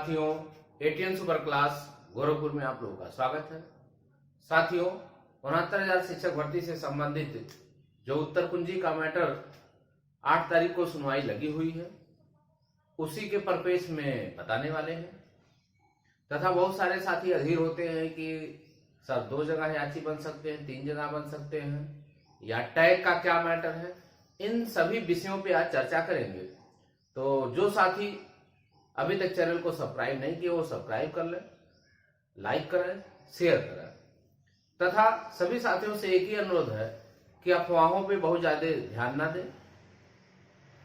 साथियों, ATN super class Gorakhpur में आप लोगों का स्वागत है। साथियों, 69,000 शिक्षक भर्ती से संबंधित जो उत्तर कुंजी का मैटर 8 तारीख को सुनवाई लगी हुई है, उसी के परिपेक्ष में बताने वाले हैं। तथा बहुत सारे साथी अधीर होते हैं कि सर 2 जगह याची बन सकते हैं, 3 जगह बन सकते हैं, या टैग का क्या मैटर है। इन सभी विषयों पे आज चर्चा करेंगे। तो जो साथी अभी तक चैनल को सब्सक्राइब नहीं किए वो सब्सक्राइब कर लें, लाइक करें, शेयर करें। तथा सभी साथियों से एक ही अनुरोध है कि अफवाहों पे बहुत ज्यादा ध्यान ना दें।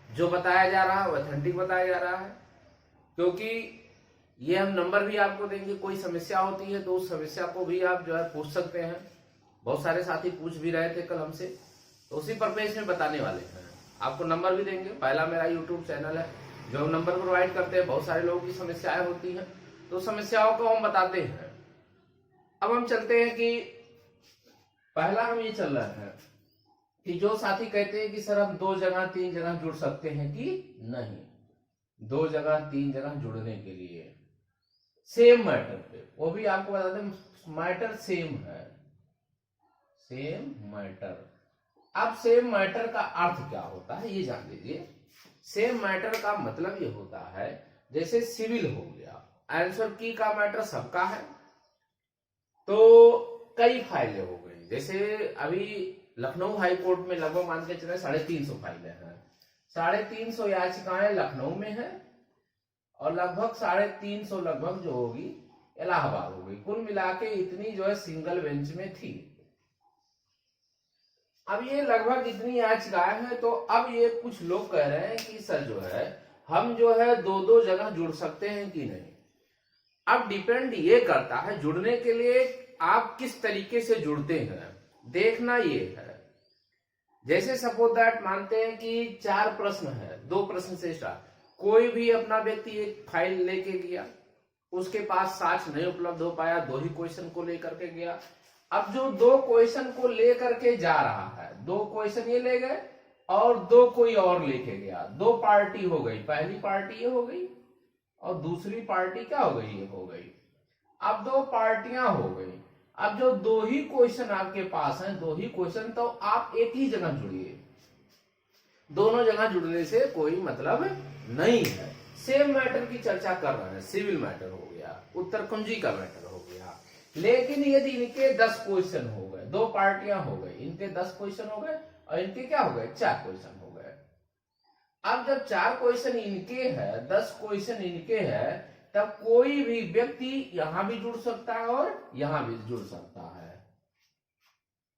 जो बताया जा रहा है वो ऑथेंटिक बताया जा रहा है, क्योंकि ये हम नंबर भी आपको देंगे। कोई समस्या होती है तो उस समस्या को भी आप जो है पूछ सकते हैं। बहुत सारे साथी पूछ भी रहे थे कल हमसे, तो उसी परिपेक्ष में बताने वाले हैं। आपको नंबर भी देंगे। पहला मेरा यूट्यूब चैनल है जो हम नंबर प्रोवाइड करते हैं। बहुत सारे लोगों की समस्याएं होती हैं तो समस्याओं को हम बताते हैं। अब हम चलते हैं कि पहला हम ये चल रहे हैं कि जो साथी कहते हैं कि सर हम 2 जगह 3 जगह जुड़ सकते हैं कि नहीं। 2 जगह 3 जगह जुड़ने के लिए सेम मैटर पे, वो भी आपको बता दें मैटर सेम है, सेम मैटर। अब सेम मैटर का अर्थ क्या होता है ये जान लीजिए। सेम मैटर का मतलब ये होता है जैसे सिविल हो गया, आंसर की का मैटर सबका है, तो कई फाइलें हो गई। जैसे अभी लखनऊ हाई कोर्ट में लगभग मान के चले 350 फाइलें हैं। 350 याचिकाएं लखनऊ में है और लगभग 350 लगभग जो होगी इलाहाबाद हो गई। कुल मिला के इतनी जो है सिंगल बेंच में थी। अब ये लगभग इतनी याचिकाएं हैं, तो अब ये कुछ लोग कह रहे हैं कि सर जो है हम जो है 2-2 जगह जुड़ सकते हैं कि नहीं। अब डिपेंड ये करता है जुड़ने के लिए आप किस तरीके से जुड़ते हैं, देखना ये है। जैसे सपोज दैट मानते हैं कि 4 प्रश्न है, 2 प्रश्न से स्टार्ट। कोई भी अपना व्यक्ति एक फाइल लेके गया, उसके पास साक्ष्य नहीं उपलब्ध हो पाया, 2 ही क्वेश्चन को लेकर के गया। अब जो 2 क्वेश्चन को लेकर के जा रहा है, 2 क्वेश्चन ये ले गए और 2 कोई और लेके गया। 2 पार्टी हो गई, पहली पार्टी ये हो गई और दूसरी पार्टी क्या हो गई, ये हो गई। अब 2 पार्टियां हो गई। अब जो 2 ही क्वेश्चन आपके पास हैं, 2 ही क्वेश्चन, तो आप एक ही जगह जुड़िए। दोनों जगह जुड़ने से कोई मतलब नहीं है। सेम मैटर की चर्चा कर रहे हैं। सिविल मैटर हो गया, उत्तर कुंजी का मैटर हो गया। लेकिन यदि इनके 10 क्वेश्चन हो गए, 2 पार्टियां हो गई, इनके 10 क्वेश्चन हो गए और इनके क्या हो गए, 4 क्वेश्चन हो गए। अब जब 4 क्वेश्चन इनके हैं, 10 क्वेश्चन इनके हैं, तब कोई भी व्यक्ति यहां भी जुड़ सकता है और यहां भी जुड़ सकता है।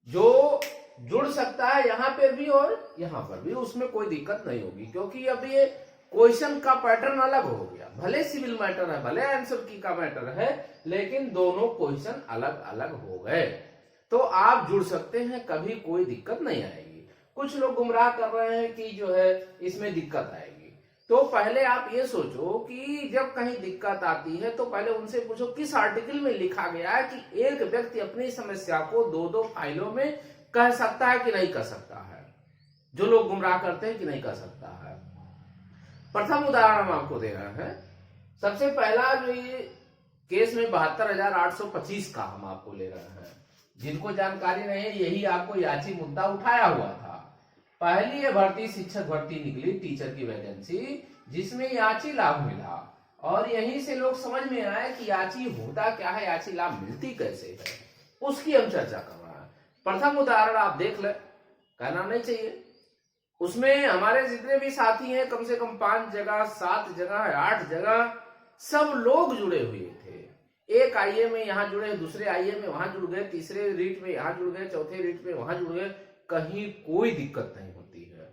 जो जुड़ सकता है यहां पे भी और यहां पर भी, उसमें कोई दिक्कत नहीं होगी, क्योंकि अब ये क्वेश्चन का पैटर्न अलग हो गया। भले सिविल मैटर है, भले आंसर की का मैटर है, लेकिन दोनों क्वेश्चन अलग अलग हो गए, तो आप जुड़ सकते हैं, कभी कोई दिक्कत नहीं आएगी। कुछ लोग गुमराह कर रहे हैं कि जो है इसमें दिक्कत आएगी। तो पहले आप ये सोचो कि जब कहीं दिक्कत आती है तो पहले उनसे पूछो किस आर्टिकल में लिखा गया है कि एक व्यक्ति अपनी समस्या को 2-2 फाइलों में कह सकता है कि नहीं कर सकता है। जो लोग गुमराह करते हैं कि नहीं कर सकता है। प्रथम उदाहरण हम आपको दे रहे हैं। सबसे पहला जो ये केस में 72,825 का हम आपको ले रहे हैं। जिनको जानकारी नहीं है, यही आपको याची मुद्दा उठाया हुआ था। पहली ये भर्ती शिक्षक भर्ती निकली, टीचर की वैकेंसी, जिसमें याची लाभ मिला और यहीं से लोग समझ में आया कि याची होता क्या है, याची लाभ मिलती कैसे है, उसकी हम चर्चा कर रहे हैं। प्रथम उदाहरण आप देख ले, कहना नहीं चाहिए। उसमें हमारे जितने भी साथी हैं, कम से कम 5 जगह, 7 जगह, 8 जगह सब लोग जुड़े हुए थे। एक आईए में यहां जुड़े, दूसरे आईए में वहां जुड़ गए, तीसरे रीट में यहां जुड़ गए, चौथे रीट में वहां जुड़ गए, कहीं कोई दिक्कत नहीं होती है।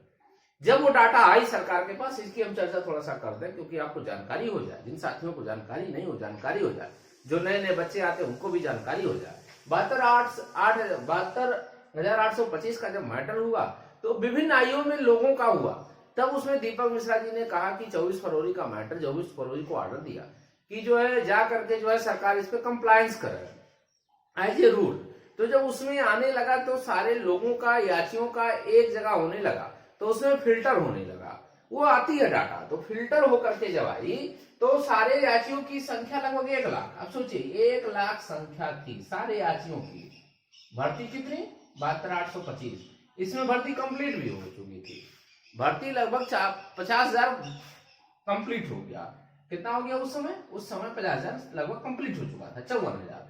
जब वो डाटा आई सरकार के पास, इसकी हम चर्चा थोड़ा सा कर दें, क्योंकि आपको जानकारी हो जाए। जिन साथियों को जानकारी नहीं हो, जानकारी हो जाए। जो नए नए बच्चे आते हैं उनको भी जानकारी हो जाए। 72,825 का जब मैटर हुआ तो विभिन्न आयुओं में लोगों का हुआ। तब उसमें दीपक मिश्रा जी ने कहा कि 24 फरवरी का मैटर, 24 फरवरी को ऑर्डर दिया कि जो है जा करके जो है सरकार इस पे कंप्लायंस करे एज ए रूल। तो जब उसमें आने लगा तो सारे लोगों का, याचियों का एक जगह होने लगा, तो उसमें फिल्टर होने लगा। वो आती है डाटा, तो फिल्टर होकर के जब आई तो सारे याचियों की संख्या लगभग 1 लाख। अब सोचिए 1 लाख संख्या थी सारे याचियों की, भर्ती कितनी 72,825। इसमें भर्ती कंप्लीट भी हो चुकी थी, भर्ती लगभग 50,000 कंप्लीट हो गया। कितना हो गया उस समय? उस समय 50,000 लगभग कंप्लीट हो चुका था, 54,000।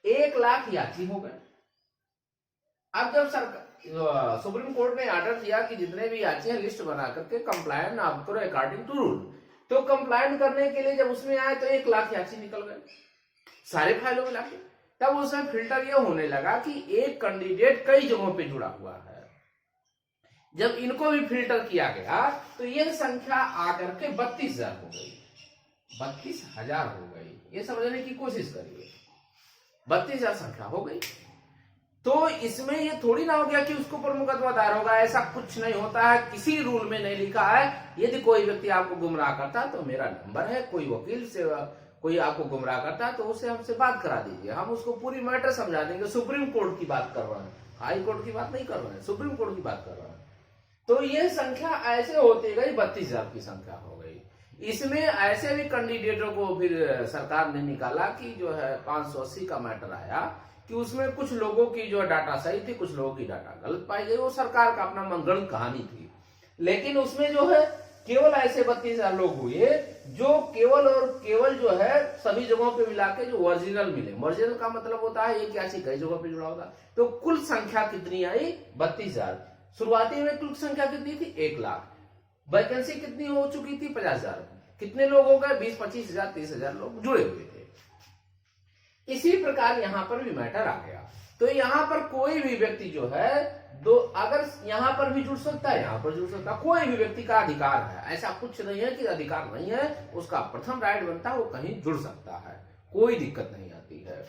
1 लाख याची हो गए। अब जब सरकार सुप्रीम कोर्ट ने ऑर्डर दिया कि जितने भी याची हैं लिस्ट बना करके कंप्लायंट आप करो अकॉर्डिंग टू रूल, तो कंप्लायंट करने के लिए जब उसमें आए तो 1 लाख याची निकल गए सारे फाइलों में लाके। तब उसमें फिल्टर ये होने लगा कि एक कैंडिडेट कई जगहों पे जुड़ा हुआ है। जब इनको भी फिल्टर किया गया तो ये संख्या आकर के 32,000 हो गई, 32,000 हो गई। ये समझने की कोशिश करिए, 32,000 संख्या हो गई। तो इसमें ये थोड़ी ना हो गया कि उसके ऊपर मुकदमा दायर होगा, ऐसा कुछ नहीं होता है। किसी रूल में नहीं लिखा है यदि कोई व्यक्ति आपको गुमराह करता तो मेरा नंबर है, कोई वकील से कोई आपको गुमराह करता है तो उससे हमसे बात करा दीजिए, हम उसको पूरी मैटर समझा देंगे। सुप्रीम कोर्ट की बात कर रहे हैं, हाई कोर्ट की बात नहीं कर रहे हैं, सुप्रीम कोर्ट की बात कर रहे हैं। तो ये संख्या ऐसे होती गई 32,000 की संख्या हो गई। इसमें ऐसे भी कैंडिडेटों को फिर सरकार ने निकाला कि जो है 580 का मैटर आया कि उसमें कुछ लोगों की जो डाटा सही थी, कुछ लोगों की डाटा गलत पाई गई। वो सरकार का अपना मनगढ़ंत कहानी थी, लेकिन उसमें जो है केवल ऐसे 32,000 लोग हुए जो केवल और केवल जो है सभी जगहों पे मिला के जो ओरिजिनल मिले। ओरिजिनल का मतलब होता है एक याची कई जगहों पे जुड़ा होता है। तो कुल संख्या कितनी आई? 32,000। शुरुआती में कुल संख्या कितनी थी? 1 लाख। वैकेंसी कितनी हो चुकी थी? 50,000। कितने लोग हो गए? 20-25,000 30,000 लोग जुड़े हुए थे। इसी प्रकार यहां पर भी मैटर आ गया। तो यहां पर कोई भी व्यक्ति जो है अगर यहां पर भी जुड़ सकता है, यहां पर जुड़ सकता है, कोई भी व्यक्ति का अधिकार है। ऐसा कुछ नहीं है कि अधिकार नहीं है, उसका प्रथम राइट बनता है, वो कहीं जुड़ सकता है, कोई दिक्कत नहीं आती है।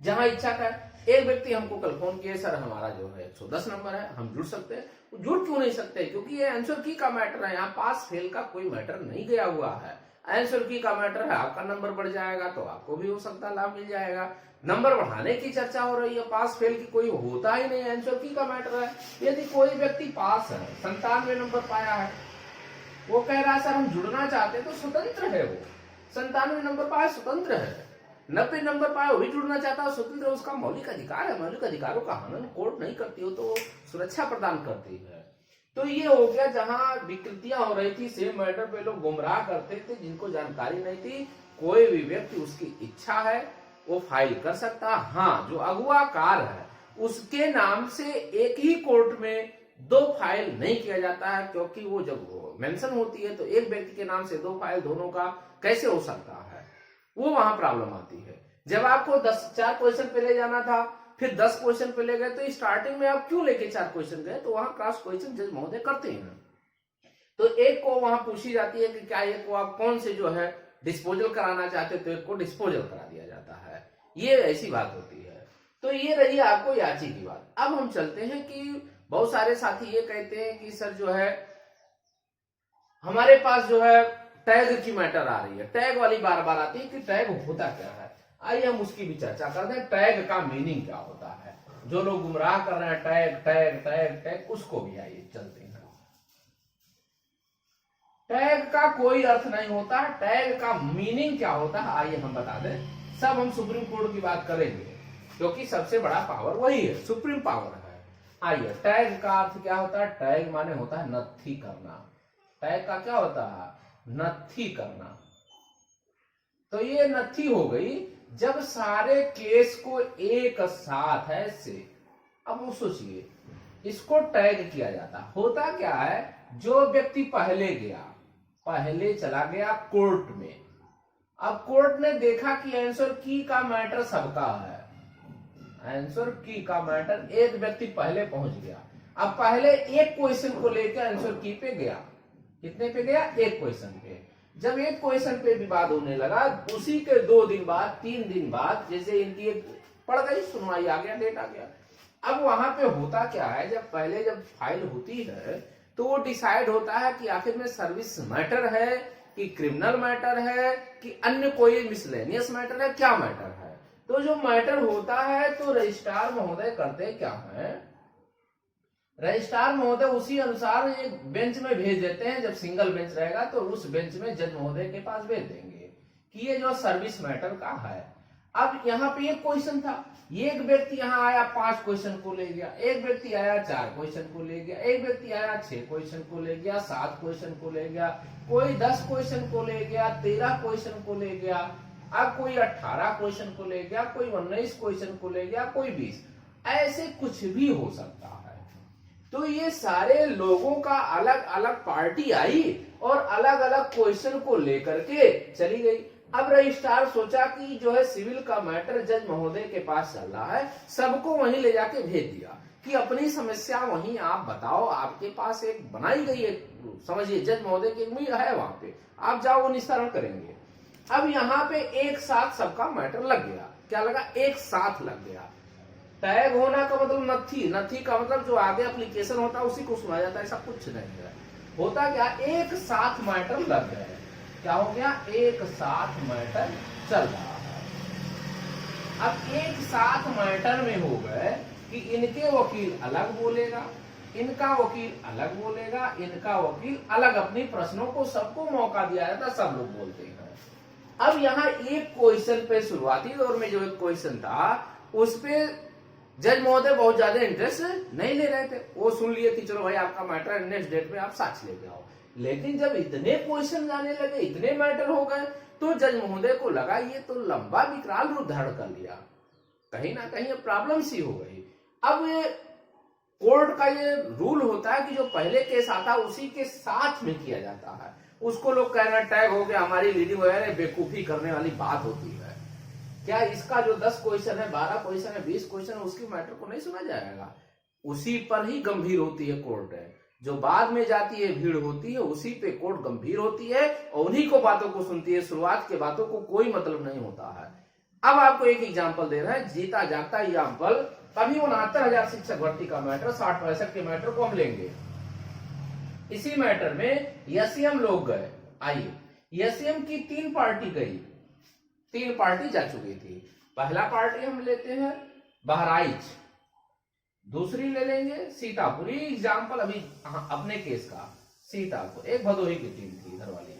जहां इच्छा का एक व्यक्ति हमको कल फोन किए, सर हमारा जो है 110 नंबर है, हम जुड़ सकते हैं। जुड़ क्यों नहीं सकते? क्योंकि ये आंसर की का मैटर है, यहाँ पास फेल का कोई मैटर नहीं गया हुआ है। आंसर की का मैटर है, आपका नंबर बढ़ जाएगा तो आपको भी हो सकता है लाभ मिल जाएगा। नंबर बढ़ाने की चर्चा हो रही है, पास फेल की कोई होता ही नहीं, आंसर की का मैटर है। यदि कोई व्यक्ति पास है, 97 नंबर पाया है, वो कह रहा है सर हम जुड़ना चाहते हैं, तो स्वतंत्र है वो। 97 नंबर पाया, स्वतंत्र है। 90 नंबर पाया, वो भी जुड़ना चाहता है, स्वतंत्र, उसका मौलिक अधिकार है। मौलिक अधिकारों का हनन कोर्ट नहीं करती हो तो सुरक्षा प्रदान करती है। तो ये हो गया जहां विकृतियां हो रही थी, सेम मैटर पे लोग गुमराह करते थे, जिनको जानकारी नहीं थी। कोई भी व्यक्ति उसकी इच्छा है वो फाइल कर सकता। हाँ, जो अगुवाकार है उसके नाम से एक ही कोर्ट में 2 फाइल नहीं किया जाता है, क्योंकि वो जब मेंशन होती है तो एक व्यक्ति के नाम से 2 फाइल दोनों का कैसे हो सकता है, वो वहां प्रॉब्लम आती है। जब आपको 4 क्वेश्चन पे ले जाना था, फिर 10 क्वेश्चन पे ले गए, तो स्टार्टिंग में आप क्यों लेके 4 क्वेश्चन गए? तो वहां क्रॉस क्वेश्चन जज महोदय करते हैं। तो एक को वहां पूछी जाती है कि क्या एक को आप कौन से जो है डिस्पोजल कराना चाहते, तो एक को डिस्पोजल करा दिया जाता है। ये ऐसी बात होती है। तो ये रही आपको याची की बात। अब हम चलते हैं कि बहुत सारे साथी ये कहते हैं कि सर जो है हमारे पास जो है टैग की मैटर आ रही है, टैग वाली बार बार आती है कि टैग होता क्या है। आइए हम उसकी भी चर्चा करते हैं, टैग का मीनिंग क्या होता है। जो लोग गुमराह कर रहे हैं टैग टैग टैग टैग, उसको भी आइए चलते हैं। टैग का कोई अर्थ नहीं होता, टैग का मीनिंग क्या होता है आइए हम बता दें। सब हम सुप्रीम कोर्ट की बात करेंगे, क्योंकि सबसे बड़ा पावर वही है, सुप्रीम पावर है। आइए, टैग का अर्थ क्या होता है? टैग माने होता है नत्थी करना। टैग का क्या होता है? नत्थी करना। तो ये नत्थी हो गई जब सारे केस को एक साथ ऐसे, अब वो सोचिए, इसको टैग किया जाता। होता क्या है, जो व्यक्ति पहले गया, पहले चला गया कोर्ट में, अब कोर्ट ने देखा कि आंसर की का मैटर सबका है, आंसर की का मैटर एक व्यक्ति पहले पहुंच गया। अब पहले एक क्वेश्चन को लेकर आंसर की पे गया, कितने पे गया? एक क्वेश्चन पे। जब एक क्वेश्चन पे विवाद होने लगा, उसी के 2 दिन बाद 3 दिन बाद जैसे इनकी एक पड़ गई, सुनवाई आ गया, डेट आ गया। अब वहां पे होता क्या है, जब पहले जब फाइल होती है तो वो डिसाइड होता है कि आखिर में सर्विस मैटर है कि क्रिमिनल मैटर है कि अन्य कोई मिसलेनियस मैटर है, क्या मैटर है। तो जो मैटर होता है तो रजिस्ट्रार महोदय करते क्या है, रजिस्ट्रार महोदय उसी अनुसार एक बेंच में भेज देते हैं। जब सिंगल बेंच रहेगा तो उस बेंच में जज महोदय के पास भेज देंगे कि ये जो सर्विस मैटर का है। अब यहाँ पे एक क्वेश्चन था, एक व्यक्ति यहाँ आया 5 क्वेश्चन को ले गया, एक व्यक्ति आया 4 क्वेश्चन को ले गया, एक व्यक्ति आया 6 क्वेश्चन को ले गया, 7 क्वेश्चन को ले गया, कोई 10 क्वेश्चन को ले गया, 13 क्वेश्चन को ले गया, अब कोई 18 क्वेश्चन को ले गया, कोई 19 क्वेश्चन को ले गया, कोई 20, ऐसे कुछ भी हो सकता है। तो ये सारे लोगों का अलग अलग पार्टी आई और अलग अलग क्वेश्चन को लेकर के चली गई। अब रजिस्ट्रार सोचा कि जो है सिविल का मैटर जज महोदय के पास चल रहा है, सबको वहीं ले जाके भेज दिया कि अपनी समस्या वहीं आप बताओ, आपके पास एक बनाई गई है, समझिए जज महोदय की उम्मीद है वहां पे, आप जाओ वो निस्तारण करेंगे। अब यहाँ पे एक साथ सबका मैटर लग गया। क्या लगा? एक साथ लग गया। टैग होना का मतलब नथी, नथी का मतलब जो आगे एप्लीकेशन होता है उसी को सुना जाता है, ऐसा कुछ नहीं है। होता क्या, एक साथ मैटर लग गए। क्या हो गया? एक साथ मैटर चल रहा है। अब एक साथ मैटर में हो गए कि इनके वकील अलग बोलेगा, इनका वकील अलग बोलेगा, इनका वकील अलग, अपनी प्रश्नों को सबको मौका दिया जाता, सब लोग बोलते हैं। अब यहाँ एक क्वेश्चन पे शुरुआती दौर में जो एक क्वेश्चन था उस पे जज महोदय बहुत ज्यादा इंटरेस्ट नहीं ले रहे थे। वो सुन लिए कि चलो भाई आपका मैटर नेक्स्ट डेट में आप साक्ष्य लेके आओ। लेकिन जब इतने क्वेश्चन आने लगे, इतने मैटर हो गए, तो जज महोदय को लगा ये तो लंबा विकराल रूप धारण कर लिया, कहीं ना कहीं प्रॉब्लम सी हो गई। अब ये कोर्ट का ये रूल होता है कि जो पहले केस आता है उसी के साथ में किया जाता है। उसको लोग कहना टैग हो गया, हमारी लीडिंग वगैरह बेवकूफी करने वाली बात होती है। क्या इसका जो 10 क्वेश्चन है, 12 क्वेश्चन है, 20 क्वेश्चन है, उसकी मैटर को नहीं सुना जाएगा? उसी पर ही गंभीर होती है कोर्ट है। जो बाद में जाती है भीड़ होती है, उसी पे कोर्ट गंभीर होती है और उन्हीं को बातों को सुनती है। शुरुआत के बातों को कोई मतलब नहीं होता है। अब आपको एक एग्जाम्पल दे रहा है, जीता जागता एग्जाम्पल। अभी 69,000 शिक्षक भर्ती का मैटर, 60-65 के मैटर को हम लेंगे। इसी मैटर में एससीएम लोग गए। आइए, एससीएम की 3 पार्टी गई, 3 पार्टी जा चुकी थी। पहला पार्टी हम लेते हैं बहराइच, दूसरी ले लेंगे सीतापुर। एग्जाम्पल अभी अपने केस का सीतापुर, एक भदोही की टीम थी इधर वाली।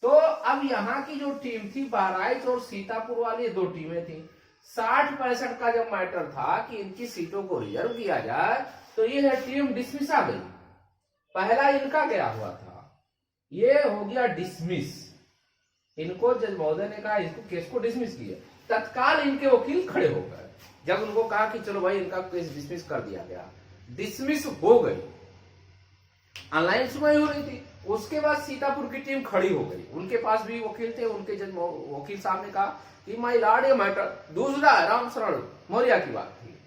तो अब यहाँ की जो टीम थी बहराइच और सीतापुर वाली 2 टीमें थी। 60-65 का जब मैटर था कि इनकी सीटों को रिजर्व किया जाए, तो ये टीम डिसमिस आ गई। पहला इनका क्या हुआ था, ये हो गया डिसमिस। इनको जज महोदय ने कहा इसको केस को डिसमिस किया, तत्काल इनके वकील खड़े हो गए। जब उनको कहा कि चलो भाई इनका केस डिसमिस कर दिया गया, डिसमिस हो गई, ऑनलाइन सुनवाई हो रही थी। उसके बाद सीतापुर की टीम खड़ी हो गई, उनके पास भी वकील थे। उनके जज वकील साहब ने कहा कि माय लॉर्ड ये मैटर दूसरा राम शरण मौर्य की बात थी।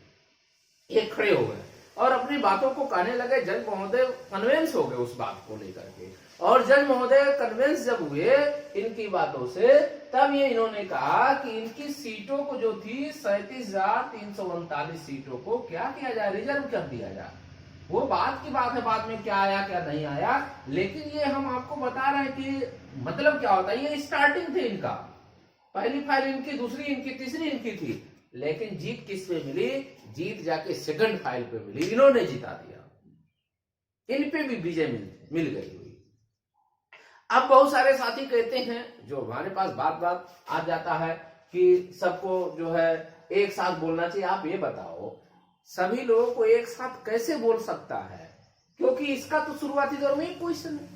ये खड़े हो गए और अपनी बातों को कहने लगे। जज महोदय कन्विंस हो गए उस बात को लेकर के, और जज महोदय कन्विंस जब हुए इनकी बातों से, तब ये इन्होंने कहा कि इनकी सीटों को जो थी 37,339 सीटों को क्या किया जाए, रिजर्व कर दिया जाए। वो बात की बात है, बाद में क्या आया क्या नहीं आया, लेकिन ये हम आपको बता रहे हैं कि मतलब क्या होता है। ये स्टार्टिंग थे इनका, पहली फाइल इनकी, दूसरी इनकी, तीसरी इनकी थी, लेकिन जीत किस पे मिली? जीत जाके सेकंड फाइल पे मिली, इन्होंने जिता दिया। इन पे भी विजय मिल गई हुई। अब बहुत सारे साथी कहते हैं, जो हमारे पास बात बात आ जाता है कि सबको जो है एक साथ बोलना चाहिए। आप ये बताओ सभी लोगों को एक साथ कैसे बोल सकता है? क्योंकि इसका तो शुरुआती दौर में एक क्वेश्चन है,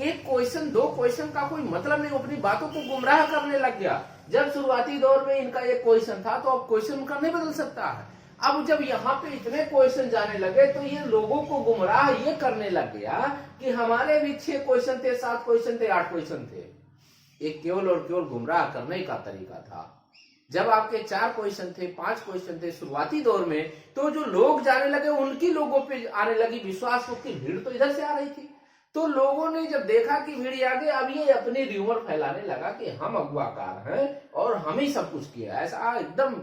एक क्वेश्चन 2 क्वेश्चन का कोई मतलब नहीं, अपनी बातों को गुमराह करने लग गया। जब शुरुआती दौर में इनका एक क्वेश्चन था तो अब क्वेश्चन उनका नहीं बदल सकता है। अब जब यहाँ पे इतने क्वेश्चन जाने लगे तो ये लोगों को गुमराह ये करने लग गया कि हमारे भी 6 क्वेश्चन थे, 7 क्वेश्चन थे, 8 क्वेश्चन थे। एक केवल और केवल गुमराह करने का तरीका था। जब आपके 4 क्वेश्चन थे, 5 क्वेश्चन थे शुरुआती दौर में, तो जो लोग जाने लगे उनकी लोगों पे आने लगी विश्वास, की भीड़ तो इधर से आ रही थी। तो लोगों ने जब देखा कि भीड़ आ गई, अब ये अपनी र्यूमर फैलाने लगा कि हम अगुवाकार हैं और हम ही सब कुछ किया। ऐसा एकदम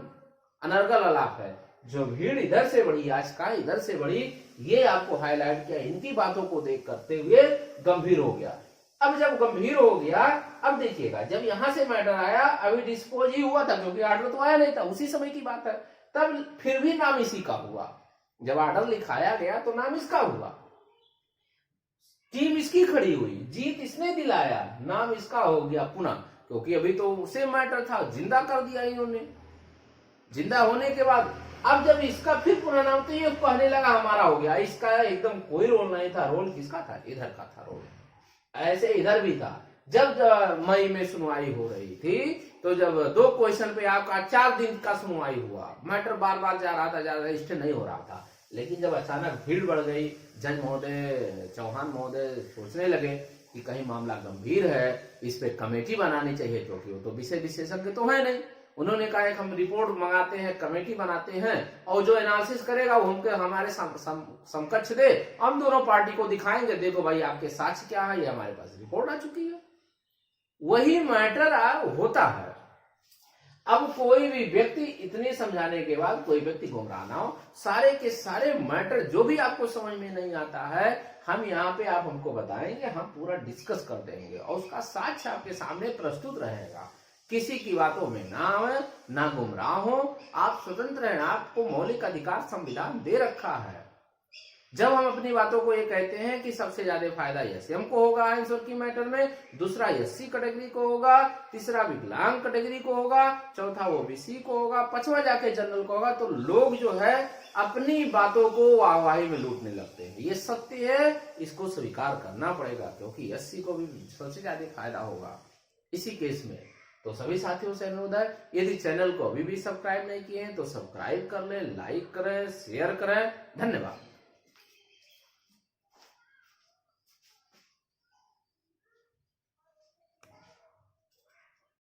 अनर्गल अलाप है। जो भीड़ इधर से बढ़ी, आज का इधर से बढ़ी, ये आपको हाईलाइट किया। इनकी बातों को देख करते हुए गंभीर हो गया। अब जब गंभीर हो गया, अब देखिएगा जब यहां से मैटर आया, अभी डिस्पोज ही हुआ था क्योंकि आर्डर तो आया नहीं था, उसी समय की बात है। तब फिर भी नाम इसी का हुआ, जब ऑर्डर लिखाया गया तो नाम इसका हुआ, टीम इसकी खड़ी हुई, जीत इसने दिलाया, नाम इसका हो गया पुनः, क्योंकि अभी तो सेम मैटर था, जिंदा कर दिया इन्होंने। जिंदा होने के बाद अब जब इसका फिर पुनः नाम, तो ये कहने लगा हमारा हो गया। इसका एकदम कोई रोल नहीं था, रोल किसका था? इधर का था रोल। ऐसे इधर भी था। जब मई में सुनवाई हो रही थी, तो जब 2 क्वेश्चन पे आपका 4 दिन का सुनवाई हुआ, मैटर बार बार जा रहा था, स्टे नहीं हो रहा था। लेकिन जब अचानक भीड़ बढ़ गई, जज महोदय, चौहान महोदय सोचने लगे कि कहीं मामला गंभीर है, इस पे कमेटी बनानी चाहिए, क्योंकि वो तो विषय विशेषज्ञ तो है नहीं। उन्होंने कहा एक हम रिपोर्ट मंगाते हैं, कमेटी बनाते हैं, और जो एनालिसिस करेगा वो हमके हमारे समकक्ष दे, हम दोनों पार्टी को दिखाएंगे, देखो भाई आपके साक्ष्य क्या है, ये हमारे पास रिपोर्ट आ चुकी है। वही मैटर होता है। अब कोई भी व्यक्ति, इतने समझाने के बाद कोई व्यक्ति गुमराह ना हो, सारे के सारे मैटर जो भी आपको समझ में नहीं आता है, हम यहाँ पे आप हमको बताएंगे, हम पूरा डिस्कस कर देंगे और उसका साक्ष्य आपके सामने प्रस्तुत रहेगा। किसी की बातों में ना आवे, ना गुमराह हो, आप स्वतंत्र हैं, आपको मौलिक अधिकार संविधान दे रखा है। जब हम अपनी बातों को ये कहते हैं कि सबसे ज्यादा फायदा एससीएम को होगा आंसर की मैटर में, दूसरा एससी कैटेगरी को होगा, तीसरा विकलांग कैटेगरी को होगा, चौथा ओबीसी को होगा, 5वां जाके जनरल को होगा, तो लोग जो है अपनी बातों को वाहवाही में लूटने लगते हैं। ये सत्य है, इसको स्वीकार करना पड़ेगा, क्योंकि एससी को भी सबसे ज्यादा फायदा होगा इसी केस में। तो सभी साथियों से अनुरोध है, यदि चैनल को अभी भी सब्सक्राइब नहीं किए हैं तो सब्सक्राइब कर लें, लाइक करें, शेयर करें। धन्यवाद।